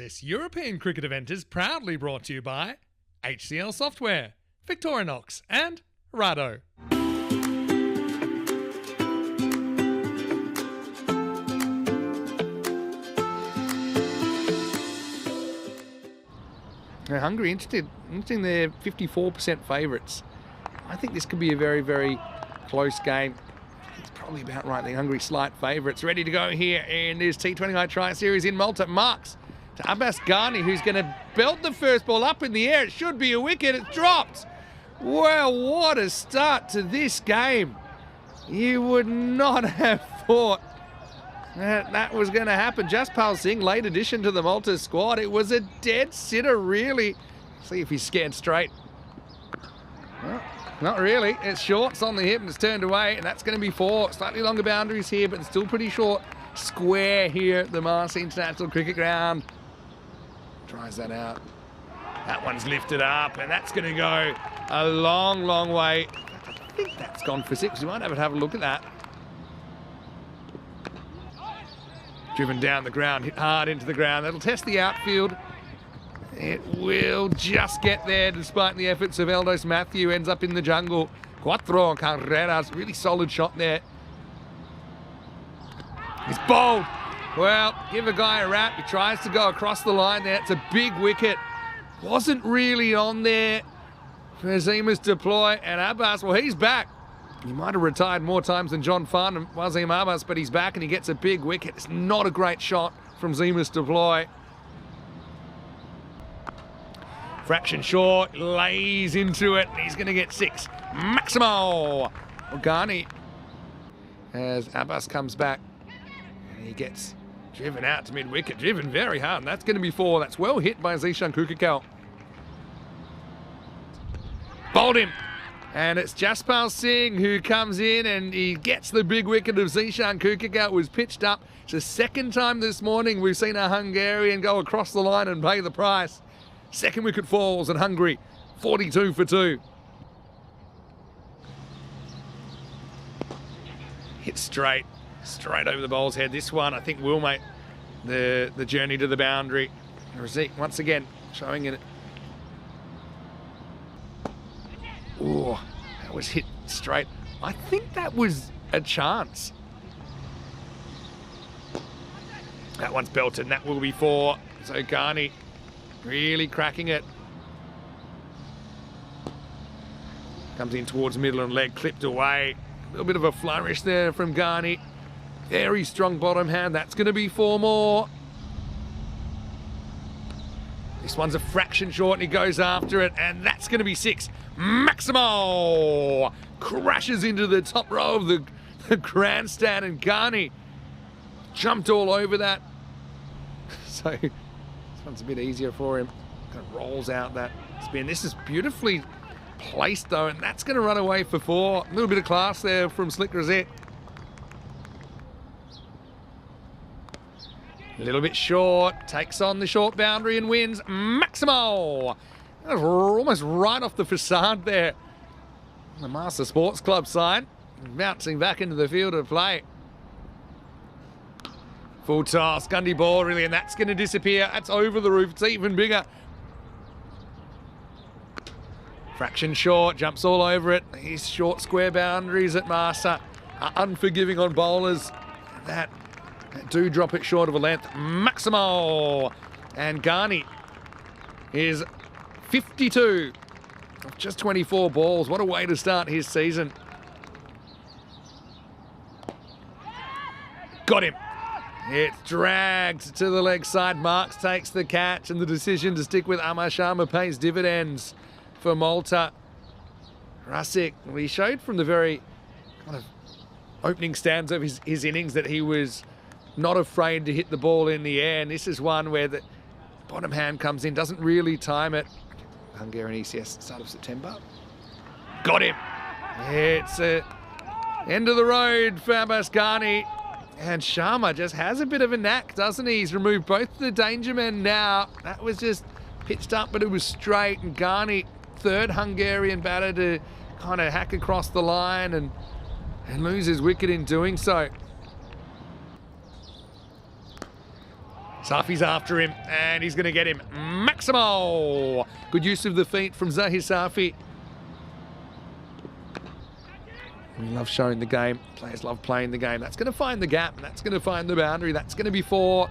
This European cricket event is proudly brought to you by HCL Software, Victorinox and Rado. Now, Hungary, interesting they're 54% favourites. I think this could be a very, very close game. It's probably about right. The Hungary slight favourites. Ready to go here in this T20I Tri-Series in Malta. Marks to Abbas Ghani, who's going to belt the first ball up in the air. It should be a wicket. It's dropped. Well, what a start to this game. You would not have thought that was going to happen. Jaspal Singh, late addition to the Malta squad. It was a dead sitter, really. See if he's scared straight. Well, not really. It's short. It's on the hip and it's turned away, and that's going to be 4. Slightly longer boundaries here, but it's still pretty short. Square here at the Marseille International Cricket Ground. Tries that out. That one's lifted up, and that's going to go a long, long way. I think that's gone for 6. We might have a look at that. Driven down the ground, hit hard into the ground. That'll test the outfield. It will just get there despite the efforts of Eldos Matthew. Ends up in the jungle. Cuatro carreras. Really solid shot there. He's bowled. Well, give a guy a rap. He tries to go across the line there. It's a big wicket. Wasn't really on there for Zima's deploy. And Abbas, well, he's back. He might have retired more times than John Farn and Wazim Abbas, but he's back and he gets a big wicket. It's not a great shot from Zima's deploy. Fraction short, lays into it, and he's going to get 6. Maximo Ghani as Abbas comes back. And he gets driven out to mid-wicket, driven very hard, and that's going to be 4. That's well hit by Zishan Kukikal. Bowled him. And it's Jaspal Singh who comes in and he gets the big wicket of Zishan Kukikal. It was pitched up. It's the second time this morning we've seen a Hungarian go across the line and pay the price. Second wicket falls in Hungary, 42 for 2. Hit straight over the bowler's head. This one, I think, will make the journey to the boundary. Razik once again showing it. Oh, that was hit straight. I think that was a chance. That one's belted, and that will be 4. So Ghani really cracking it. Comes in towards middle and leg, clipped away. A little bit of a flourish there from Ghani. Very strong bottom hand. That's going to be 4 more. This one's a fraction short and he goes after it, and that's going to be 6. Maximo crashes into the top row of the grandstand, and Ghani jumped all over that. So this one's a bit easier for him. Kind of rolls out that spin. This is beautifully placed though, and that's going to run away for 4. A little bit of class there from Slick Rosette. A little bit short, takes on the short boundary and wins. Maximo! That was almost right off the facade there. The Master Sports Club side, bouncing back into the field of play. Full toss, Gundy ball really, and that's going to disappear. That's over the roof, it's even bigger. Fraction short, jumps all over it. These short square boundaries at Master are unforgiving on bowlers. That do drop it short of a length. Maximo! And Ghani is 52 of just 24 balls. What a way to start his season. Got him. It's dragged to the leg side. Marks takes the catch, and the decision to stick with Amar Sharma pays dividends for Malta. Rasik, well, he showed from the very kind of opening stanza of his innings that he was not afraid to hit the ball in the air, and this is one where the bottom hand comes in, doesn't really time it. Hungarian ECS start of September. Got him. It's end of the road for Abbas Ghani. And Sharma just has a bit of a knack, doesn't he? He's removed both the danger men now. That was just pitched up, but it was straight. And Ghani, third Hungarian batter to kind of hack across the line and lose his wicket in doing so. Safi's after him, and he's going to get him. Maximo! Good use of the feet from Zahir Safi. We love showing the game. Players love playing the game. That's going to find the gap. That's going to find the boundary. That's going to be 4.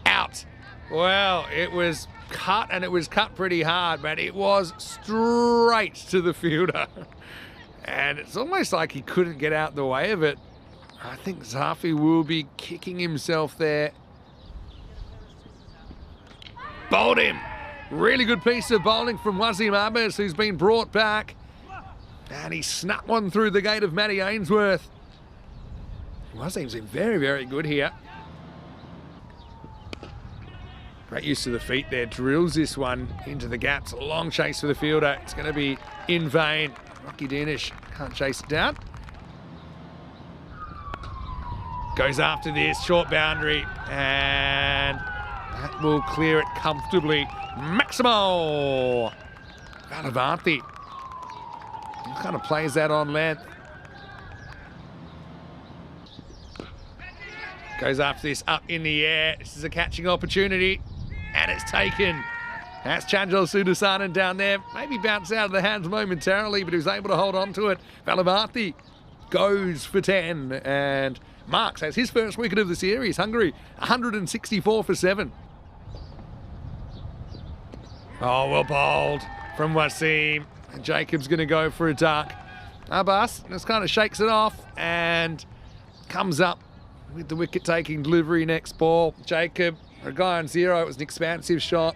Out. Well, it was cut, and it was cut pretty hard, but it was straight to the fielder. And it's almost like he couldn't get out the way of it. I think Safi will be kicking himself there. Bowled him. Really good piece of bowling from Wasim Abbas, who's been brought back. And he snuck one through the gate of Matty Ainsworth. Wasim's been very, very good here. Great use of the feet there. Drills this one into the gaps. A long chase for the fielder. It's going to be in vain. Rocky Danish can't chase it down. Goes after this short boundary, and that will clear it comfortably. Maximo Valavanti kind of plays that on length. Goes after this up in the air. This is a catching opportunity, and it's taken. That's Chanjal Sudasanan down there. Maybe bounced out of the hands momentarily, but he was able to hold on to it. Valavanti goes for 10, and Marks has his first wicket of the series. Hungary, 164 for 7. Oh, well bowled from Wasim. And Jacob's going to go for a duck. Abbas just kind of shakes it off and comes up with the wicket-taking delivery next ball. Jacob, a guy on 0. It was an expansive shot.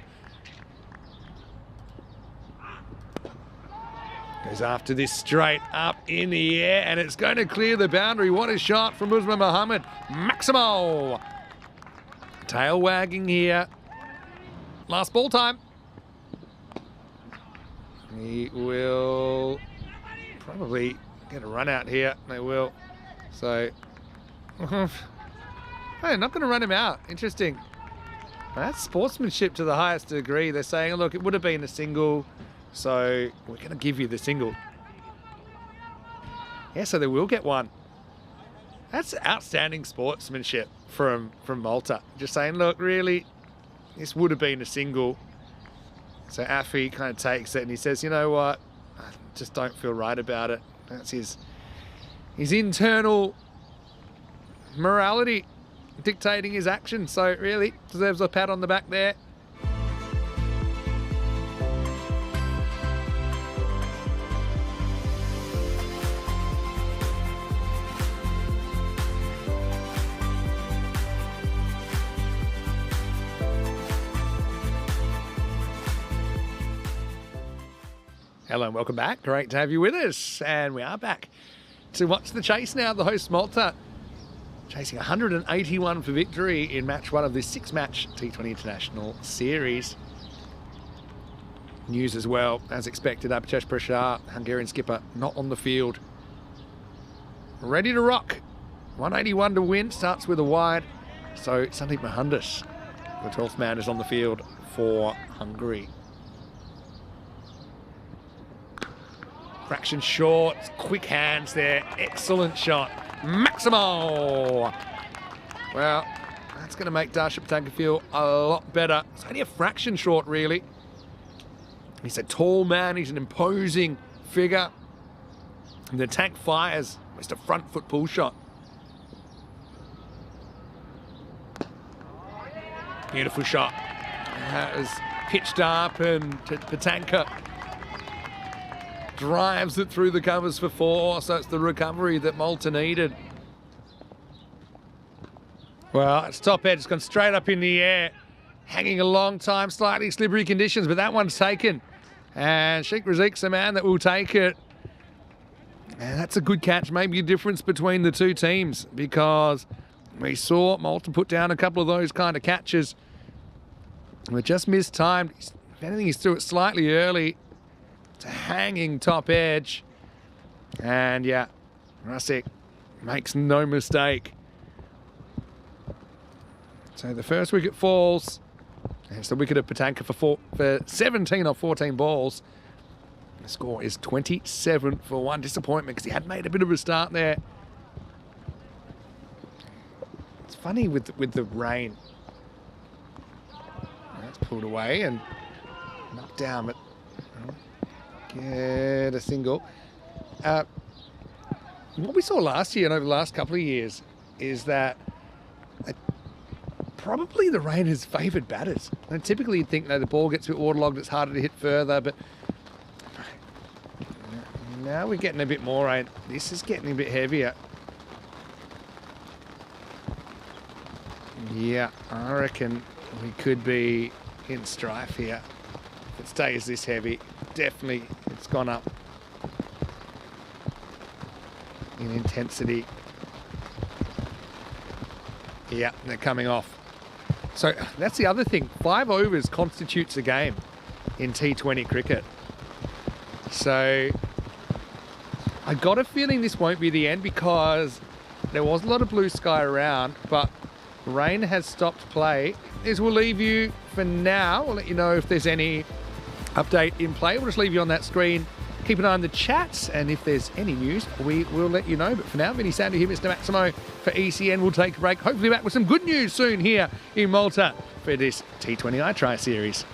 Goes after this straight up in the air, and it's going to clear the boundary. What a shot from Usman Mohammed. Maximo. Tail wagging here. Last ball time. He will probably get a run out here. They will. So, hey, not going to run him out. Interesting. That's sportsmanship to the highest degree. They're saying, look, it would have been a single, so we're going to give you the single. Yeah, so they will get one. That's outstanding sportsmanship from Malta. Just saying, look, really, this would have been a single. So Afi kind of takes it and he says, you know what, I just don't feel right about it. That's his internal morality dictating his actions. So really deserves a pat on the back there. Hello and welcome back. Great to have you with us. And we are back to watch the chase now. The host Malta chasing 181 for victory in match 1 of this 6-match T20 International Series. News as well, as expected, Abhijesh Prashar, Hungarian skipper, not on the field. Ready to rock. 181 to win, starts with a wide. So Sandeep Mohandas, the 12th man, is on the field for Hungary. Fraction short, quick hands there, excellent shot. Maximo! Well, that's going to make Darshan Patanka feel a lot better. It's only a fraction short, really. He's a tall man, he's an imposing figure. And the tank fires, just a front foot pull shot. Beautiful shot. That was pitched up, and Patanka drives it through the covers for 4, so it's the recovery that Malta needed. Well, it's top edge, it's gone straight up in the air, hanging a long time, slightly slippery conditions, but that one's taken. And Sheikh Raziq's the man that will take it. And that's a good catch, maybe a difference between the two teams, because we saw Malta put down a couple of those kind of catches. We're just mistimed. If anything, he's threw it slightly early. It's a hanging top edge. And yeah, Raziq makes no mistake. So the first wicket falls. And it's the wicket of Patanka for 17 or 14 balls. The score is 27 for 1. Disappointment because he had made a bit of a start there. funny with the rain. That's pulled away and knocked down, but get a single. What we saw last year and over the last couple of years is that probably the rain has favoured batters. And typically you'd think, the ball gets a bit waterlogged, it's harder to hit further, but now we're getting a bit more rain. This is getting a bit heavier. Yeah, I reckon we could be in strife here. If it stays this heavy, definitely it's gone up in intensity. Yeah, they're coming off. So that's the other thing. 5 overs constitutes a game in T20 cricket. So I got a feeling this won't be the end because there was a lot of blue sky around, but rain has stopped play. This will leave you for now. We'll let you know if there's any update in play. We'll just leave you on that screen. Keep an eye on the chats, and if there's any news, we will let you know. But for now, Vinny Sandy here, Mr. Maximo for ECN. We'll take a break. Hopefully back with some good news soon here in Malta for this T20I Tri Series.